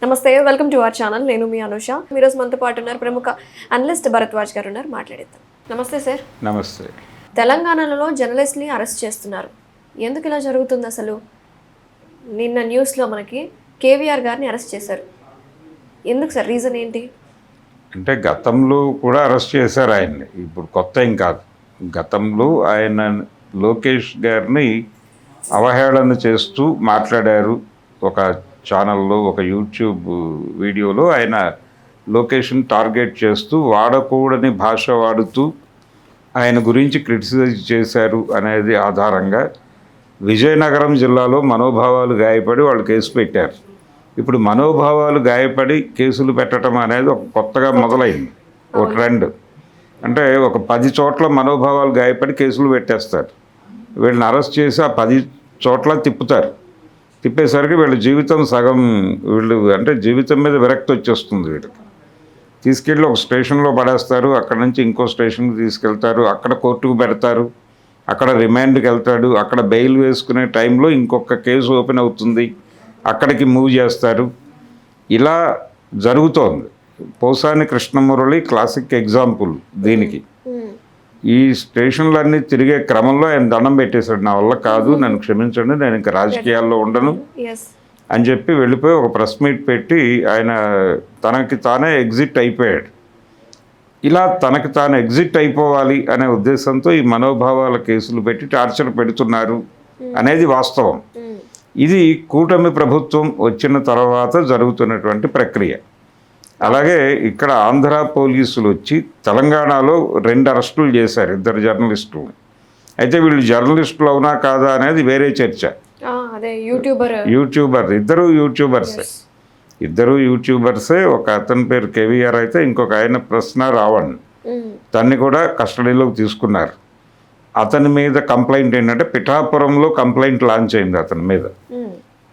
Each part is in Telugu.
నమస్తే, వెల్కమ్ టు అవర్ ఛానల్. నేను మీ అనుష. ఈరోజు మనతో పాటు ఉన్నారు ప్రముఖ అనలిస్ట్ భరద్వాజ్ గారు ఉన్నారు. మాట్లాడేద్దాం. నమస్తే సార్. నమస్తే. తెలంగాణలో జర్నలిస్ట్ని అరెస్ట్ చేస్తున్నారు. ఎందుకు ఇలా జరుగుతుంది అసలు? నిన్న న్యూస్లో మనకి కేవీఆర్ గారిని అరెస్ట్ చేశారు. ఎందుకు సార్? రీజన్ ఏంటి? అంటే గతంలో కూడా అరెస్ట్ చేశారు ఆయన్ని. ఇప్పుడు కొత్త ఏం కాదు. గతంలో ఆయన లోకేష్ గారిని అవహేళన చేస్తూ మాట్లాడారు. ఒక ఛానల్లో, ఒక యూట్యూబ్ వీడియోలో ఆయన లోకేష్ని టార్గెట్ చేస్తూ వాడకూడని భాష వాడుతూ ఆయన గురించి క్రిటిసైజ్ చేశారు అనేది ఆధారంగా విజయనగరం జిల్లాలో మనోభావాలు గాయపడి వాళ్ళు కేసు పెట్టారు. ఇప్పుడు మనోభావాలు గాయపడి కేసులు పెట్టడం అనేది ఒక కొత్తగా మొదలైంది, ఒక ట్రెండ్. అంటే ఒక 10 చోట్ల మనోభావాలు గాయపడి కేసులు పెట్టేస్తారు. వీళ్ళని అరెస్ట్ చేసి ఆ 10 చోట్ల తిప్పేసరికి వీళ్ళ జీవితం సగం, అంటే జీవితం మీద విరక్తి వచ్చేస్తుంది వీళ్ళకి. తీసుకెళ్ళి ఒక స్టేషన్లో పడేస్తారు, అక్కడ నుంచి ఇంకో స్టేషన్కి తీసుకెళ్తారు, అక్కడ కోర్టుకు పెడతారు, అక్కడ రిమాండ్కి వెళ్తాడు, అక్కడ బెయిల్ వేసుకునే టైంలో ఇంకొక కేసు ఓపెన్ అవుతుంది, అక్కడికి మూవ్ చేస్తారు. ఇలా జరుగుతోంది. పోసాని కృష్ణమురళి క్లాసిక్ ఎగ్జాంపుల్ దీనికి. ఈ స్టేషన్లన్నీ తిరిగే క్రమంలో ఆయన దండం పెట్టేశాడు, నా వల్ల కాదు, నన్ను క్షమించండి, నేను ఇంకా రాజకీయాల్లో ఉండను అని చెప్పి వెళ్ళిపోయి ఒక ప్రెస్ మీట్ పెట్టి ఆయన తనకి తానే ఎగ్జిట్ అయిపోయాడు. ఇలా తనకి తాను ఎగ్జిట్ అయిపోవాలి అనే ఉద్దేశంతో ఈ మనోభావాల కేసులు పెట్టి టార్చర్ పెడుతున్నారు అనేది వాస్తవం. ఇది కూటమి ప్రభుత్వం వచ్చిన తర్వాత జరుగుతున్నటువంటి ప్రక్రియ. అలాగే ఇక్కడ ఆంధ్ర పోలీసులు వచ్చి తెలంగాణలో 2 అరెస్టులు చేశారు, 2 జర్నలిస్టులు. అయితే వీళ్ళు జర్నలిస్టులు అవునా కాదా అనేది వేరే చర్చ. యూట్యూబర్ ఇద్దరు యూట్యూబర్సే. ఒక అతని పేరు కేవీఆర్ అయితే, ఇంకొక ఆయన ప్రశ్న రావణ్. తన్ని కూడా కస్టడీలోకి తీసుకున్నారు. అతని మీద కంప్లైంట్ ఏంటంటే పిఠాపురంలో కంప్లైంట్ లాంచ్ అయింది అతని మీద.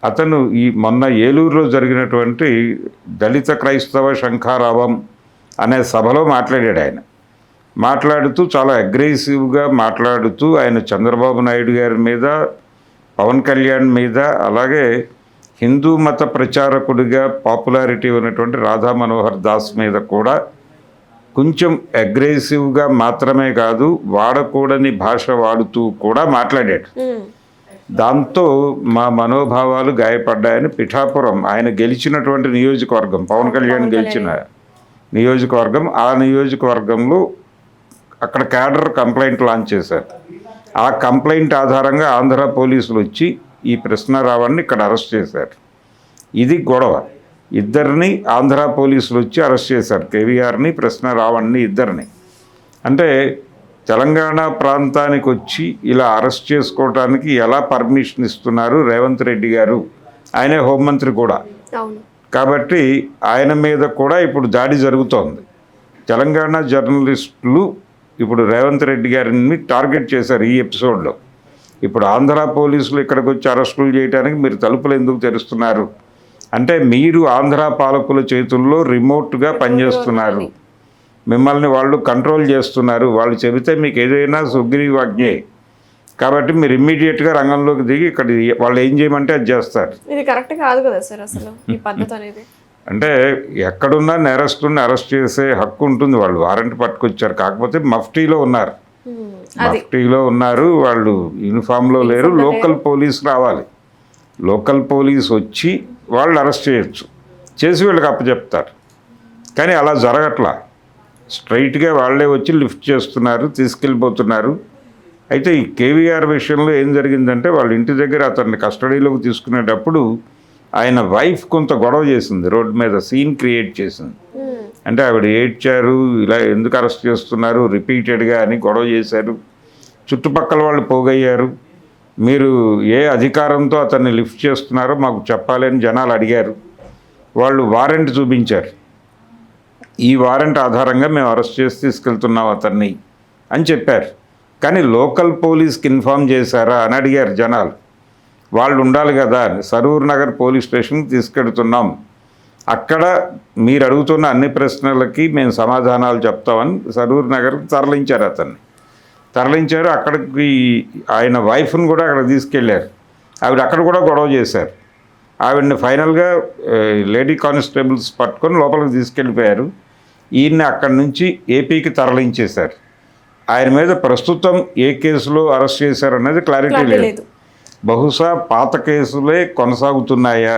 అతను ఈ మొన్న ఏలూరులో జరిగినటువంటి దళిత క్రైస్తవ శంఖారావం అనే సభలో మాట్లాడాడు. ఆయన మాట్లాడుతూ చాలా అగ్రెసివ్గా మాట్లాడుతూ ఆయన చంద్రబాబు నాయుడు గారి మీద, పవన్ కళ్యాణ్ మీద, అలాగే హిందూ మత ప్రచారకుడిగా పాపులారిటీ ఉన్నటువంటి రాధా మనోహర్ దాస్ మీద కూడా కొంచెం అగ్రెసివ్గా మాత్రమే కాదు, వాడకూడని భాష వాడుతూ కూడా మాట్లాడాడు. దాంతో మా మనోభావాలు గాయపడ్డాయని పిఠాపురం, ఆయన గెలిచినటువంటి నియోజకవర్గం, పవన్ కళ్యాణ్ గెలిచిన నియోజకవర్గం, ఆ నియోజకవర్గంలో అక్కడ క్యాడర్ కంప్లైంట్ లాంచ్ చేశారు. ఆ కంప్లైంట్ ఆధారంగా ఆంధ్ర పోలీసులు వచ్చి ఈ కృష్ణారావాన్ని ఇక్కడ అరెస్ట్ చేశారు. ఇది గొడవ. ఇద్దరిని ఆంధ్ర పోలీసులు వచ్చి అరెస్ట్ చేశారు, కేవీఆర్ని, కృష్ణారావాన్ని, ఇద్దరిని. అంటే తెలంగాణ ప్రాంతానికి వచ్చి ఇలా అరెస్ట్ చేసుకోవడానికి ఎలా పర్మిషన్ ఇస్తున్నారు రేవంత్ రెడ్డి గారు? ఆయనే హోంమంత్రి కూడా కాబట్టి ఆయన మీద కూడా ఇప్పుడు దాడి జరుగుతోంది. తెలంగాణ జర్నలిస్టులు ఇప్పుడు రేవంత్ రెడ్డి గారిని టార్గెట్ చేశారు ఈ ఎపిసోడ్లో. ఇప్పుడు ఆంధ్ర పోలీసులు ఇక్కడికి వచ్చి అరెస్టులు చేయడానికి మీరు తలుపులు ఎందుకు తెరుస్తున్నారు అంటే, మీరు ఆంధ్ర పాలకుల చేతుల్లో రిమోట్గా పనిచేస్తున్నారు, మిమ్మల్ని వాళ్ళు కంట్రోల్ చేస్తున్నారు, వాళ్ళు చెబితే మీకు ఏదైనా సుగ్రీవాజ్ఞే. కాబట్టి మీరు ఇమ్మీడియట్గా రంగంలోకి దిగి ఇక్కడ వాళ్ళు ఏం చేయమంటే అది చేస్తారు. ఇది కరెక్ట్ కాదు కదా సార్ అసలు ఈ పద్ధతి అనేది. అంటే ఎక్కడున్నా నేరస్తుని అరెస్ట్ చేసే హక్కు ఉంటుంది. వాళ్ళు వారెంట్ పట్టుకొచ్చారు, కాకపోతే మఫ్టీలో ఉన్నారు, వాళ్ళు యూనిఫామ్లో లేరు. లోకల్ పోలీస్ రావాలి, లోకల్ పోలీస్ వచ్చి వాళ్ళు అరెస్ట్ చేయొచ్చు, చేసి వీళ్ళకి అప్పచెప్తారు. కానీ అలా జరగట్లా. స్ట్రైట్గా వాళ్ళే వచ్చి లిఫ్ట్ చేస్తున్నారు, తీసుకెళ్ళిపోతున్నారు. అయితే ఈ కేవీఆర్ విషయంలో ఏం జరిగిందంటే, వాళ్ళ ఇంటి దగ్గర అతన్ని కస్టడీలోకి తీసుకునేటప్పుడు ఆయన వైఫ్ కొంత గొడవ చేసింది, రోడ్డు మీద సీన్ క్రియేట్ చేసింది. అంటే ఆవిడ ఏడ్చారు, ఇలా ఎందుకు అరెస్ట్ చేస్తున్నారు రిపీటెడ్గా అని గొడవ చేశారు. చుట్టుపక్కల వాళ్ళు పోగయ్యారు, మీరు ఏ అధికారంతో అతన్ని లిఫ్ట్ చేస్తున్నారో మాకు చెప్పాలని జనాలు అడిగారు. వాళ్ళు వారెంట్ చూపించారు, ఈ వారెంట్ ఆధారంగా మేము అరెస్ట్ చేసి తీసుకెళ్తున్నాం అతన్ని అని చెప్పారు. కానీ లోకల్ పోలీస్కి ఇన్ఫామ్ చేశారా అని అడిగారు జనాలు. వాళ్ళు ఉండాలి కదా, సరూర్ నగర్ పోలీస్ స్టేషన్కి తీసుకెడుతున్నాం, అక్కడ మీరు అడుగుతున్న అన్ని ప్రశ్నలకి మేము సమాధానాలు చెప్తామని సరూర్ నగర్కి తరలించారు. అక్కడికి ఆయన వైఫ్ని కూడా అక్కడ తీసుకెళ్ళారు. ఆవిడ అక్కడ కూడా గొడవ చేశారు. ఆవిడని ఫైనల్గా లేడీ కానిస్టేబుల్స్ పట్టుకొని లోపలికి తీసుకెళ్ళిపోయారు. ఈయన్ని అక్కడి నుంచి ఏపీకి తరలించేశారు. ఆయన మీద ప్రస్తుతం ఏ కేసులో అరెస్ట్ చేశారనేది క్లారిటీ లేదు. బహుశా పాత కేసులే కొనసాగుతున్నాయా,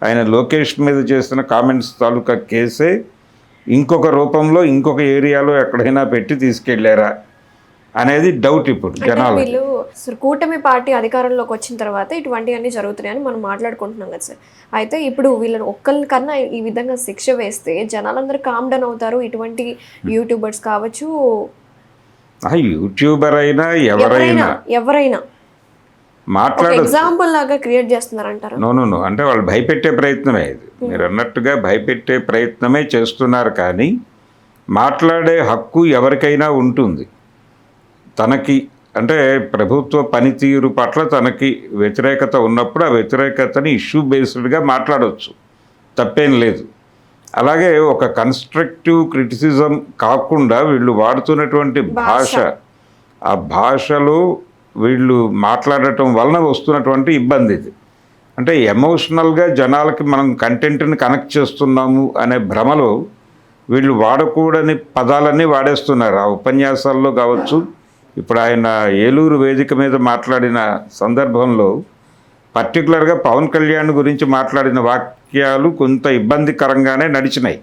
ఆయన లోకేష్ మీద చేసిన కామెంట్స్ తాలూకా కేసే ఇంకొక రూపంలో ఇంకొక ఏరియాలో ఎక్కడైనా పెట్టి తీసుకెళ్లారా అనేది డౌట్ ఇప్పుడు జనాలు. వీళ్ళు కూటమి పార్టీ అధికారంలోకి వచ్చిన తర్వాత ఇటువంటివన్నీ జరుగుతున్నాయని మనం మాట్లాడుకుంటున్నాం కదా సార్. అయితే ఇప్పుడు వీళ్ళని ఒక్కరికన్నా ఈ విధంగా శిక్ష వేస్తే జనాలందరూ కామ్ డౌన్ అవుతారు. ఇటువంటి యూట్యూబర్స్ కావచ్చు, యూట్యూబర్ అయినా ఎవరైనా మాట్లాడ ఎగ్జాంపుల్ లాగా క్రియేట్ చేస్తున్నారంటారు. నో అంటే వాళ్ళు భయపెట్టే ప్రయత్నమే ఇది. మీరు అన్నట్టుగా భయపెట్టే ప్రయత్నమే చేస్తున్నారు. కానీ మాట్లాడే హక్కు ఎవరికైనా ఉంటుంది. తనకి అంటే ప్రభుత్వ పనితీరు పట్ల తనకి వ్యతిరేకత ఉన్నప్పుడు ఆ వ్యతిరేకతని ఇష్యూ బేస్డ్గా మాట్లాడవచ్చు, తప్పేం లేదు. అలాగే ఒక కన్స్ట్రక్టివ్ క్రిటిసిజం కాకుండా వీళ్ళు వాడుతున్నటువంటి భాష, ఆ భాషలో వీళ్ళు మాట్లాడటం వలన వస్తున్నటువంటి ఇబ్బంది ఇది. అంటే ఎమోషనల్గా జనాలకి మనం కంటెంట్ని కనెక్ట్ చేస్తున్నాము అనే భ్రమలో వీళ్ళు వాడకూడని పదాలన్నీ వాడేస్తున్నారు. ఆ ఉపన్యాసాల్లో కావచ్చు, ఇప్పుడు ఆయన ఏలూరు వేదిక మీద మాట్లాడిన సందర్భంలో పర్టికులర్గా పవన్ కళ్యాణ్ గురించి మాట్లాడిన వాక్యాలు కొంత ఇబ్బందికరంగానే నడిచినాయి.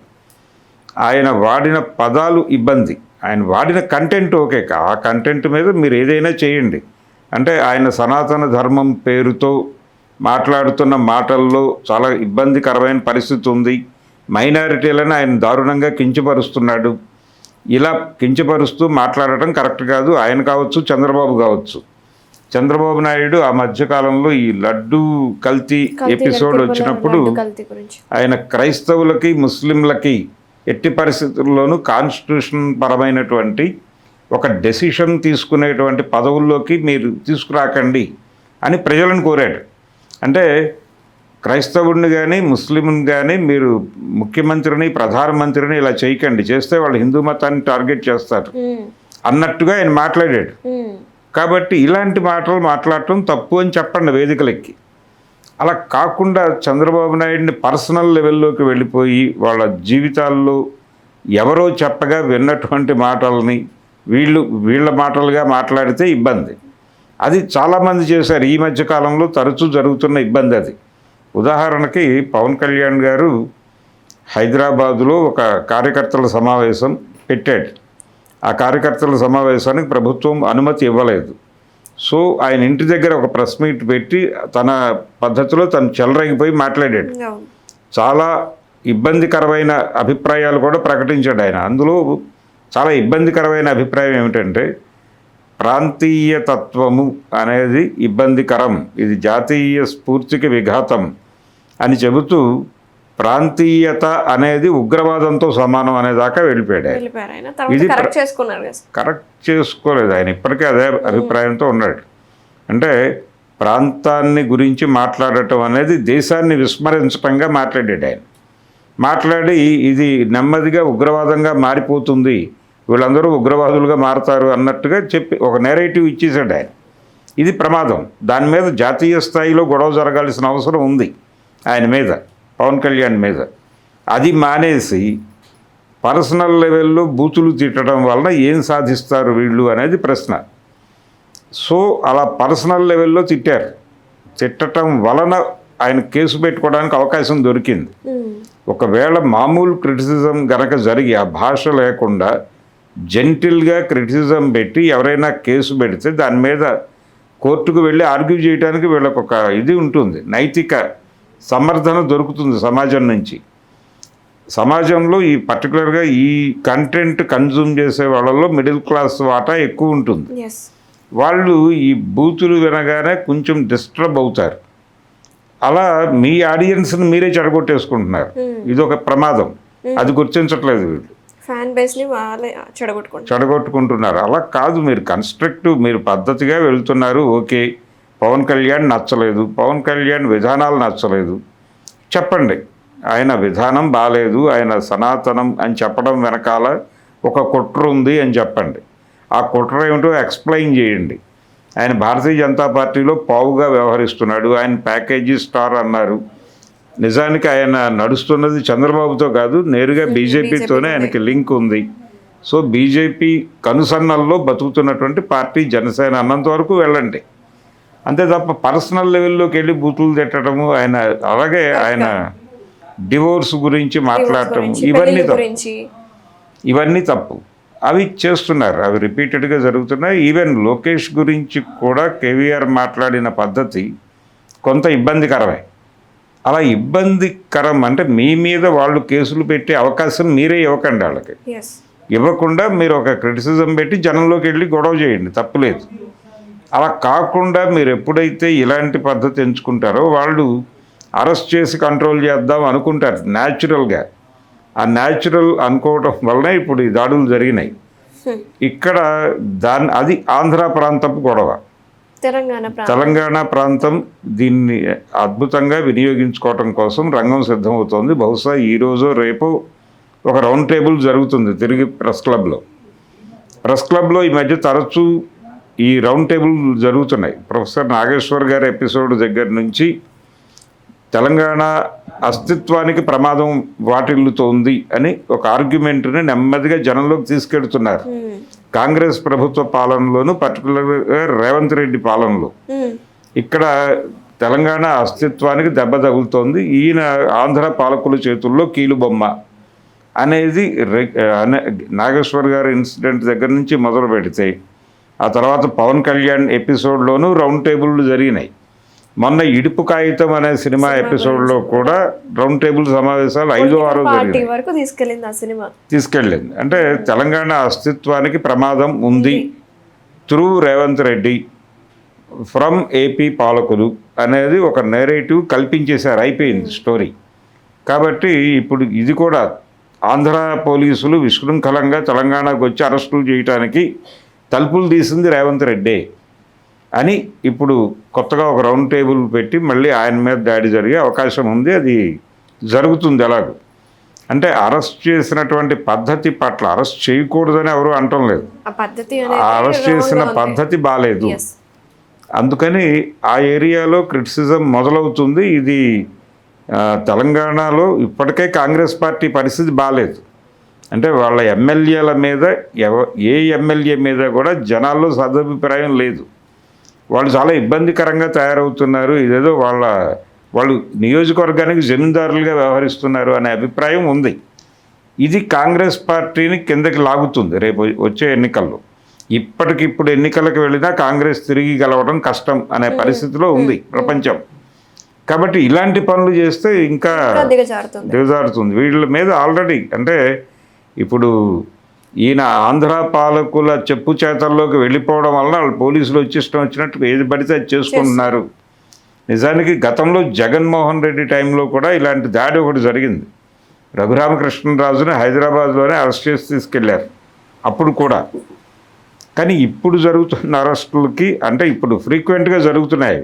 ఆయన వాడిన పదాలు ఇబ్బంది, ఆయన వాడిన కంటెంట్ ఓకే, ఆ కంటెంట్ మీద మీరు ఏదైనా చేయండి. అంటే ఆయన సనాతన ధర్మం పేరుతో మాట్లాడుతున్న మాటల్లో చాలా ఇబ్బందికరమైన పరిస్థితి ఉంది. మైనారిటీలను ఆయన దారుణంగా కించపరుస్తున్నాడు. ఇలా కించపరుస్తూ మాట్లాడటం కరెక్ట్ కాదు. ఆయన కావచ్చు, చంద్రబాబు కావచ్చు. చంద్రబాబు నాయుడు ఆ మధ్యకాలంలో ఈ లడ్డు కల్తీ ఎపిసోడ్ వచ్చినప్పుడు ఆయన క్రైస్తవులకి ముస్లింలకి ఎట్టి పరిస్థితుల్లోనూ కాన్స్టిట్యూషన్ పరమైనటువంటి ఒక డెసిషన్ తీసుకునేటువంటి పదవుల్లోకి మీరు తీసుకురాకండి అని ప్రజలను కోరాడు. అంటే క్రైస్తవుడిని కానీ ముస్లింని కానీ మీరు ముఖ్యమంత్రిని ప్రధానమంత్రిని ఇలా చేయకండి, చేస్తే వాళ్ళు హిందూ మతాన్ని టార్గెట్ చేస్తారు అన్నట్టుగా ఆయన మాట్లాడాడు. కాబట్టి ఇలాంటి మాటలు మాట్లాడటం తప్పు అని చెప్పండి వేదికలెక్కి. అలా కాకుండా చంద్రబాబు నాయుడిని పర్సనల్ లెవెల్లోకి వెళ్ళిపోయి వాళ్ళ జీవితాల్లో ఎవరో చెప్పగా విన్నటువంటి మాటల్ని వీళ్ళ మాటలుగా మాట్లాడితే ఇబ్బంది. అది చాలామంది చేశారు ఈ మధ్యకాలంలో, తరచూ జరుగుతున్న ఇబ్బంది అది. ఉదాహరణకి పవన్ కళ్యాణ్ గారు హైదరాబాదులో ఒక కార్యకర్తల సమావేశం పెట్టాడు. ఆ కార్యకర్తల సమావేశానికి ప్రభుత్వం అనుమతి ఇవ్వలేదు. సో ఆయన ఇంటి దగ్గర ఒక ప్రెస్ మీట్ పెట్టి తన పద్ధతిలో తను చెలరేగిపోయి మాట్లాడాడు. చాలా ఇబ్బందికరమైన అభిప్రాయాలు కూడా ప్రకటించాడు ఆయన. అందులో చాలా ఇబ్బందికరమైన అభిప్రాయం ఏమిటంటే ప్రాంతీయ తత్వము అనేది ఇబ్బందికరం, ఇది జాతీయ స్ఫూర్తికి విఘాతం అని చెబుతూ ప్రాంతీయత అనేది ఉగ్రవాదంతో సమానం అనేదాకా వెళ్ళిపోయాడు. ఇది కరెక్ట్ చేసుకోలేదు ఆయన, ఇప్పటికీ అదే అభిప్రాయంతో ఉన్నాడు. అంటే ప్రాంతాన్ని గురించి మాట్లాడటం అనేది దేశాన్ని విస్మరించటంగా మాట్లాడాడు ఆయన. మాట్లాడి ఇది నెమ్మదిగా ఉగ్రవాదంగా మారిపోతుంది, వీళ్ళందరూ ఉగ్రవాదులుగా మారతారు అన్నట్టుగా చెప్పి ఒక నేరేటివ్ ఇచ్చేసాడు ఆయన. ఇది ప్రమాదం. దాని మీద జాతీయ స్థాయిలో గొడవ జరగాల్సిన అవసరం ఉంది ఆయన మీద, పవన్ కళ్యాణ్ మీద. అది మానేసి పర్సనల్ లెవెల్లో బూతులు తిట్టడం వలన ఏం సాధిస్తారు వీళ్ళు అనేది ప్రశ్న. సో అలా పర్సనల్ లెవెల్లో తిట్టారు. తిట్టడం వలన ఆయన కేసు పెట్టుకోవడానికి అవకాశం దొరికింది. ఒకవేళ మామూలు క్రిటిసిజం గనక జరిగి ఆ భాష లేకుండా జెంటిల్గా క్రిటిసిజం పెట్టి ఎవరైనా కేసు పెడితే దాని మీద కోర్టుకు వెళ్ళి ఆర్గ్యూ చేయడానికి వీళ్ళకు ఒక ఇది ఉంటుంది, నైతిక సమర్థన దొరుకుతుంది సమాజం నుంచి. సమాజంలో ఈ పర్టికులర్గా ఈ కంటెంట్ కన్జ్యూమ్ చేసే వాళ్ళలో మిడిల్ క్లాస్ వాటా ఎక్కువ ఉంటుంది. వాళ్ళు ఈ బూతులు వినగానే కొంచెం డిస్టర్బ్ అవుతారు. అలా మీ ఆడియన్స్ని మీరే చెడగొట్టేసుకుంటున్నారు. ఇది ఒక ప్రమాదం, అది గుర్తించట్లేదు వీళ్ళు. ఫ్యాన్ బేస్ని వాళ్ళే చెడగొట్టుకుంటున్నారు. అలా కాదు, మీరు కన్స్ట్రక్టివ్, మీరు పద్ధతిగా వెళ్తున్నారు. ఓకే, పవన్ కళ్యాణ్ నచ్చలేదు, పవన్ కళ్యాణ్ విధానాలు నచ్చలేదు, చెప్పండి. ఆయన విధానం బాగాలేదు, ఆయన సనాతనం అని చెప్పడం వెనకాల ఒక కుట్ర ఉంది అని చెప్పండి. ఆ కుట్ర ఏమిటో ఎక్స్ప్లెయిన్ చేయండి. ఆయన భారతీయ జనతా పార్టీలో పావుగా వ్యవహరిస్తున్నాడు, ఆయన ప్యాకేజీ స్టార్ అన్నారు, నిజానికి ఆయన నడుస్తున్నది చంద్రబాబుతో కాదు, నేరుగా బీజేపీతోనే ఆయనకి లింక్ ఉంది. సో బీజేపీ కనుసన్నల్లో బతుకుతున్నటువంటి పార్టీ జనసేన అన్నంత వరకు వెళ్ళండి, అంతే తప్ప పర్సనల్ లెవెల్లోకి వెళ్ళి బూతులు తిట్టడము, ఆయన అలాగే ఆయన డివోర్స్ గురించి మాట్లాడటం, ఇవన్నీ తప్పు. అవి చేస్తున్నారు, అవి రిపీటెడ్గా జరుగుతున్నాయి. ఈవెన్ లోకేష్ గురించి కూడా కేవీఆర్ మాట్లాడిన పద్ధతి కొంత ఇబ్బందికరమే. అలా ఇబ్బందికరం అంటే మీ మీద వాళ్ళు కేసులు పెట్టే అవకాశం మీరే ఇవ్వకండి, వాళ్ళకి ఇవ్వకుండా మీరు ఒక క్రిటిసిజం పెట్టి జనంలోకి వెళ్ళి గొడవ చేయండి, తప్పులేదు. అలా కాకుండా మీరు ఎప్పుడైతే ఇలాంటి పద్ధతి ఎంచుకుంటారో వాళ్ళు అరెస్ట్ చేసి కంట్రోల్ చేద్దాం అనుకుంటారు న్యాచురల్గా. ఆ న్యాచురల్ అనుకోవటం వలన ఇప్పుడు ఈ దాడులు జరిగినాయి. ఇక్కడ అది ఆంధ్ర ప్రాంతపు గొడవ. తెలంగాణ ప్రాంతం దీన్ని అద్భుతంగా వినియోగించుకోవటం కోసం రంగం సిద్ధమవుతోంది. బహుశా ఈరోజు రేపు ఒక రౌండ్ టేబుల్ జరుగుతుంది తిరిగి ప్రెస్ క్లబ్లో ఈ మధ్య తరచూ ఈ రౌండ్ టేబుల్ జరుగుతున్నాయి. ప్రొఫెసర్ నాగేశ్వర్ గారి ఎపిసోడ్ దగ్గర నుంచి తెలంగాణ అస్తిత్వానికి ప్రమాదం వాటిల్లుతోంది అని ఒక ఆర్గ్యుమెంట్ని నెమ్మదిగా జనంలోకి తీసుకెడుతున్నారు. కాంగ్రెస్ ప్రభుత్వ పాలనలోను, పర్టికులర్గా రేవంత్ రెడ్డి పాలనలో ఇక్కడ తెలంగాణ అస్తిత్వానికి దెబ్బ తగులుతోంది, ఈయన ఆంధ్ర పాలకుల చేతుల్లో కీలుబొమ్మ అనేది నాగేశ్వర్ గారి ఇన్సిడెంట్ దగ్గర నుంచి మొదలు పెడితే ఆ తర్వాత పవన్ కళ్యాణ్ ఎపిసోడ్లోనూ రౌండ్ టేబుల్లు జరిగినాయి. మొన్న ఇడుపు కాగితం అనే సినిమా ఎపిసోడ్లో కూడా రౌండ్ టేబుల్ సమావేశాలు 5-6 తీసుకెళ్ళింది. అంటే తెలంగాణ అస్తిత్వానికి ప్రమాదం ఉంది through Revanth Reddy from AP పాలకులు అనేది ఒక నేరేటివ్ కల్పించేశారు, అయిపోయింది స్టోరీ. కాబట్టి ఇప్పుడు ఇది కూడా ఆంధ్ర పోలీసులు విశృంఖలంగా తెలంగాణకు వచ్చి అరెస్టులు చేయడానికి తలుపులు తీసింది రేవంత్ రెడ్డి అని ఇప్పుడు కొత్తగా ఒక రౌండ్ టేబుల్ పెట్టి మళ్ళీ ఆయన మీద దాడి జరిగే అవకాశం ఉంది. అది జరుగుతుంది. ఎలాగో అంటే అరెస్ట్ చేసినటువంటి పద్ధతి పట్ల, అరెస్ట్ చేయకూడదని ఎవరు అంటం లేదు, అరెస్ట్ చేసిన పద్ధతి బాగాలేదు, అందుకని ఆ ఏరియాలో క్రిటిసిజం మొదలవుతుంది. ఇది తెలంగాణలో ఇప్పటికే కాంగ్రెస్ పార్టీ పరిస్థితి బాగాలేదు. అంటే వాళ్ళ ఎమ్మెల్యేల మీద ఏ ఎమ్మెల్యే మీద కూడా జనాల్లో సదభిప్రాయం లేదు. వాళ్ళు చాలా ఇబ్బందికరంగా తయారవుతున్నారు, ఇదేదో వాళ్ళు నియోజకవర్గానికి జమీందారులుగా వ్యవహరిస్తున్నారు అనే అభిప్రాయం ఉంది. ఇది కాంగ్రెస్ పార్టీని కిందకి లాగుతుంది రేపు వచ్చే ఎన్నికల్లో. ఇప్పటికిప్పుడు ఎన్నికలకు వెళ్ళినా కాంగ్రెస్ తిరిగి గెలవడం కష్టం అనే పరిస్థితిలో ఉంది ప్రపంచం. కాబట్టి ఇలాంటి పనులు చేస్తే ఇంకా దిగజారుతుంది. వీళ్ళ మీద ఆల్రెడీ అంటే ఇప్పుడు ఈయన ఆంధ్ర పాలకుల చెప్పు చేతల్లోకి వెళ్ళిపోవడం వలన వాళ్ళు పోలీసులు వచ్చి ఇష్టం వచ్చినట్టు ఏది పడితే అది చేసుకుంటున్నారు. నిజానికి గతంలో జగన్మోహన్ రెడ్డి టైంలో కూడా ఇలాంటి దాడి ఒకటి జరిగింది. రఘురామకృష్ణరాజుని హైదరాబాద్లోనే అరెస్ట్ చేసి తీసుకెళ్లారు అప్పుడు కూడా. కానీ ఇప్పుడు జరుగుతున్న అరెస్టులకి అంటే ఇప్పుడు ఫ్రీక్వెంట్గా జరుగుతున్నాయి.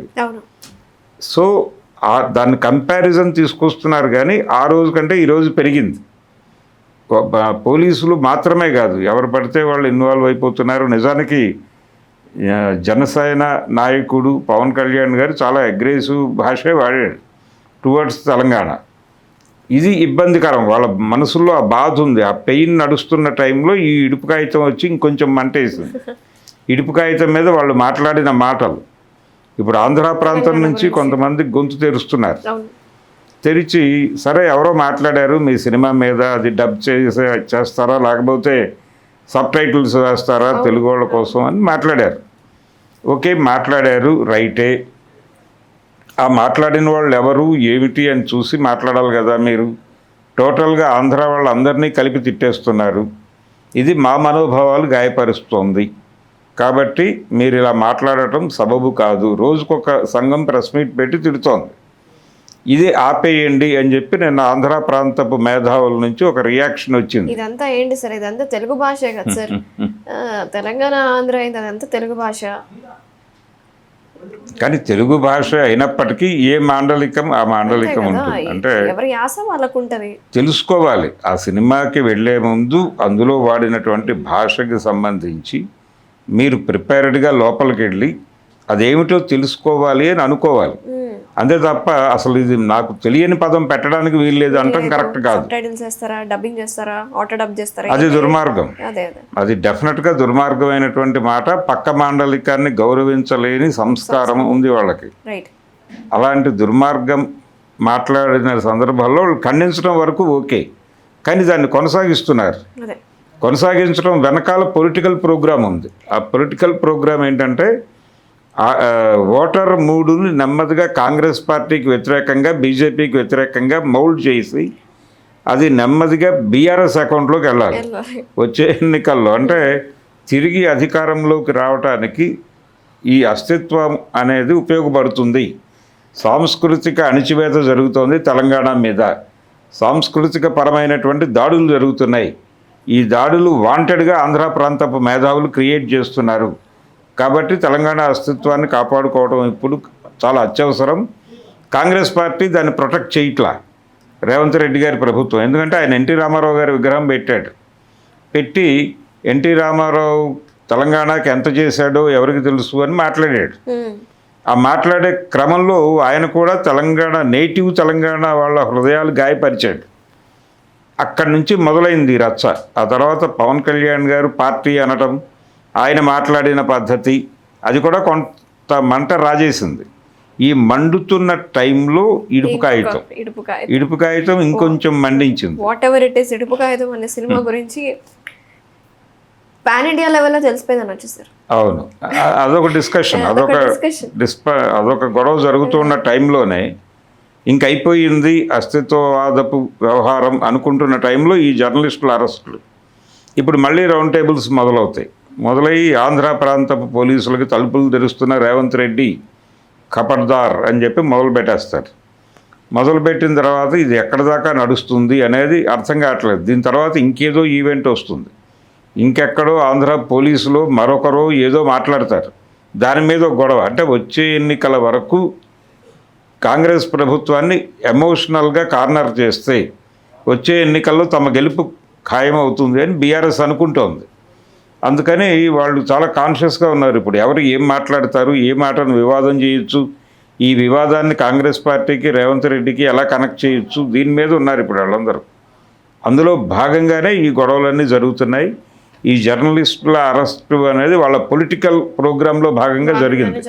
సో దాన్ని కంపారిజన్ తీసుకొస్తున్నారు, కానీ ఆ రోజు కంటే ఈరోజు పెరిగింది. పోలీసులు మాత్రమే కాదు, ఎవరు పడితే వాళ్ళు ఇన్వాల్వ్ అయిపోతున్నారు. నిజానికి జనసేన నాయకుడు పవన్ కళ్యాణ్ గారు చాలా అగ్రెసివ్ భాషే వాడాడు టువర్డ్స్ తెలంగాణ. ఇది ఇబ్బందికరం, వాళ్ళ మనసుల్లో ఆ బాధ ఉంది. ఆ పెయిన్ నడుస్తున్న టైంలో ఈ ఇడుపు కాగితం వచ్చి ఇంకొంచెం మంటేసింది. ఇడుపు కాగితం మీద వాళ్ళు మాట్లాడిన మాటలు ఇప్పుడు ఆంధ్ర ప్రాంతం నుంచి కొంతమంది గొంతు తెరుస్తున్నారు. తెరిచి సరే ఎవరో మాట్లాడారు మీ సినిమా మీద, అది డబ్ చేస్తారా లేకపోతే సబ్ టైటిల్స్ వేస్తారా తెలుగు వాళ్ళ కోసం అని మాట్లాడారు. ఓకే, మాట్లాడారు, రైటే. ఆ మాట్లాడిన వాళ్ళు ఎవరు ఏమిటి అని చూసి మాట్లాడాలి కదా. మీరు టోటల్గా ఆంధ్ర వాళ్ళందరినీ కలిపి తిట్టేస్తున్నారు, ఇది మా మనోభావాలు గాయపరుస్తోంది. కాబట్టి మీరు ఇలా మాట్లాడటం సబబు కాదు. రోజుకొక సంఘం ప్రెస్ మీట్ పెట్టి తిడుతోంది. ఇది ఆపేయండి అని చెప్పి నేను ఆంధ్ర ప్రాంతపు మేధావుల నుంచి ఒక రియాక్షన్ వచ్చింది. ఇదంతా ఏంటి సార్, ఇదంతా తెలుగు భాషే కదా సార్, తెలంగాణ ఆంధ్ర అదంతా తెలుగు భాష. కానీ తెలుగు భాష అయినప్పటికీ ఏ మాండలికం ఆ మాండలికం ఉంటుంది. అంటే ఎవరి యాస వాళ్ళకు ఉంటుంది, తెలుసుకోవాలి. ఆ సినిమాకి వెళ్ళే ముందు అందులో వాడినటువంటి భాషకి సంబంధించి మీరు ప్రిపేర్డ్గా లోపలికి వెళ్ళి అదేమిటో తెలుసుకోవాలి అని అనుకోవాలి. అంతే తప్ప అసలు ఇది నాకు తెలియని పదం పెట్టడానికి వీలు లేదు అంటాం కరెక్ట్ కాదు. టైటిల్స్ చేస్తారా, డబ్బింగ్ చేస్తారా, ఆటో డబ్ చేస్తారా, అది దుర్మార్గం. అదే అది డెఫినెట్గా దుర్మార్గమైనటువంటి మాట. పక్క మాండలికాన్ని గౌరవించలేని సంస్కారం ఉంది వాళ్ళకి. రైట్. అలాంటి దుర్మార్గం మాట్లాడిన సందర్భాల్లో వాళ్ళు ఖండించడం వరకు ఓకే, కానీ దాన్ని కొనసాగిస్తున్నారు. అదే కొనసాగించడం వెనకాల పొలిటికల్ ప్రోగ్రామ్ ఉంది. ఆ పొలిటికల్ ప్రోగ్రామ్ ఏంటంటే ఓటర్ మూడుని నెమ్మదిగా కాంగ్రెస్ పార్టీకి వ్యతిరేకంగా, బీజేపీకి వ్యతిరేకంగా మౌల్డ్ చేసి అది నెమ్మదిగా బీఆర్ఎస్ అకౌంట్లోకి వెళ్ళాలి వచ్చే ఎన్నికల్లో. అంటే తిరిగి అధికారంలోకి రావటానికి ఈ అస్తిత్వం అనేది ఉపయోగపడుతుంది. సాంస్కృతిక అణిచివేత జరుగుతోంది తెలంగాణ మీద, సాంస్కృతిక పరమైనటువంటి దాడులు జరుగుతున్నాయి. ఈ దాడులు వాంటెడ్గా ఆంధ్ర ప్రాంతపు మేధావులు క్రియేట్ చేస్తున్నారు. కాబట్టి తెలంగాణ అస్తిత్వాన్ని కాపాడుకోవడం ఇప్పుడు చాలా అత్యవసరం. కాంగ్రెస్ పార్టీ దాన్ని ప్రొటెక్ట్ చేయట్లా, రేవంత్ రెడ్డి గారి ప్రభుత్వం. ఎందుకంటే ఆయన ఎన్టీ రామారావు గారి విగ్రహం పెట్టి ఎన్టీ రామారావు తెలంగాణకి ఎంత చేశాడో ఎవరికి తెలుసు అని మాట్లాడాడు. ఆ మాట్లాడే క్రమంలో ఆయన కూడా తెలంగాణ నేటివ్ తెలంగాణ వాళ్ళ హృదయాలు గాయపరిచాడు. అక్కడి నుంచి మొదలైంది రచ్చ. ఆ తర్వాత పవన్ కళ్యాణ్ గారు పార్టీ అనటం, ఆయన మాట్లాడిన పద్ధతి, అది కూడా కొంత మంట రాజేసింది. ఈ మండుతున్న టైంలో ఇడుపు కాగితం ఇంకొంచెం మండించింది. వాట్ ఎవర్ ఇట్ ఈస్, ఇడుపు కాగితం అనే సినిమా గురించి పాన్ ఇండియా లెవెల్లో తెలిసిపోయిందని వచ్చేసారు. అవును, అదొక డిస్కషన్, అదొక గొడవ జరుగుతున్న టైంలోనే ఇంకైపోయింది అస్తిత్వవాదపు వ్యవహారం అనుకుంటున్న టైంలో ఈ జర్నలిస్టుల అరెస్టులు. ఇప్పుడు మళ్ళీ రౌండ్ టేబుల్స్ మొదలయ్యి ఆంధ్ర ప్రాంతపు పోలీసులకి తలుపులు తెరుస్తున్న రేవంత్ రెడ్డి ఖబర్దార్ అని చెప్పి మొదలుపెట్టిన తర్వాత ఇది ఎక్కడి దాకా నడుస్తుంది అనేది అర్థం కావట్లేదు. దీని తర్వాత ఇంకేదో ఈవెంట్ వస్తుంది, ఇంకెక్కడో ఆంధ్ర పోలీసులు మరొకరు ఏదో మాట్లాడతారు, దాని మీద గొడవ. అంటే వచ్చే ఎన్నికల వరకు కాంగ్రెస్ ప్రభుత్వాన్ని ఎమోషనల్గా కార్నర్ చేస్తే వచ్చే ఎన్నికల్లో తమ గెలుపు ఖాయమవుతుంది అని బీఆర్ఎస్ అనుకుంటోంది. అందుకని వాళ్ళు చాలా కాన్షియస్గా ఉన్నారు. ఇప్పుడు ఎవరు ఏం మాట్లాడతారు, ఏ మాటను వివాదం చేయొచ్చు, ఈ వివాదాన్ని కాంగ్రెస్ పార్టీకి రేవంత్ రెడ్డికి ఎలా కనెక్ట్ చేయొచ్చు, దీని మీద ఉన్నారు ఇప్పుడు వాళ్ళందరూ. అందులో భాగంగానే ఈ గొడవలన్నీ జరుగుతున్నాయి. ఈ జర్నలిస్టుల అరెస్టు అనేది వాళ్ళ పొలిటికల్ ప్రోగ్రాంలో భాగంగా జరిగింది,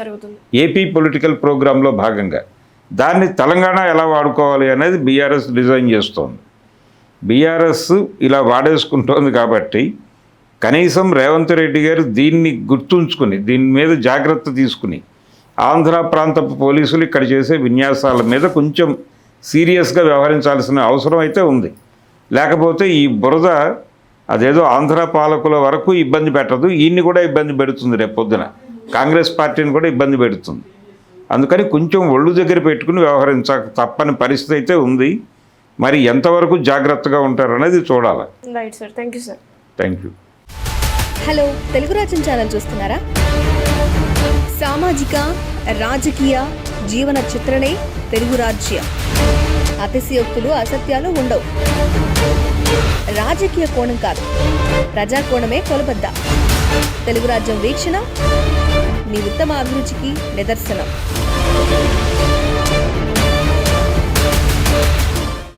ఏపీ పొలిటికల్ ప్రోగ్రాంలో భాగంగా. దాన్ని తెలంగాణ ఎలా వాడుకోవాలి అనేది బీఆర్ఎస్ డిజైన్ చేస్తోంది. బీఆర్ఎస్ ఇలా వాడేసుకుంటోంది కాబట్టి కనీసం రేవంత్ రెడ్డి గారు దీన్ని గుర్తుంచుకుని, దీని మీద జాగ్రత్త తీసుకుని, ఆంధ్ర ప్రాంతపు పోలీసులు ఇక్కడ చేసే విన్యాసాల మీద కొంచెం సీరియస్గా వ్యవహరించాల్సిన అవసరం అయితే ఉంది. లేకపోతే ఈ బురద అదేదో ఆంధ్ర పాలకుల వరకు ఇబ్బంది పెట్టదు, ఈయన్ని కూడా ఇబ్బంది పెడుతుంది, రేపు పొద్దున కాంగ్రెస్ పార్టీని కూడా ఇబ్బంది పెడుతుంది. అందుకని కొంచెం ఒళ్ళు దగ్గర పెట్టుకుని వ్యవహరించక తప్పని పరిస్థితి అయితే ఉంది. మరి ఎంతవరకు జాగ్రత్తగా ఉంటారనేది చూడాలి. Right sir, thank you sir. Thank you. Hello, Telugu రాజ్యం ఛానల్ చూస్తున్నారా? సామాజిక, రాజకీయ, జీవన చిత్రణే తెలుగు రాజ్యం. అతిశయోక్తులు, అసత్యాలు ఉండవు. రాజకీయ కోణం కాదు, ప్రజా కోణమే కొలబద్ద. తెలుగు రాజ్యం వీక్షణ మీ ఉత్తమ అభిరుచికి నిదర్శనం.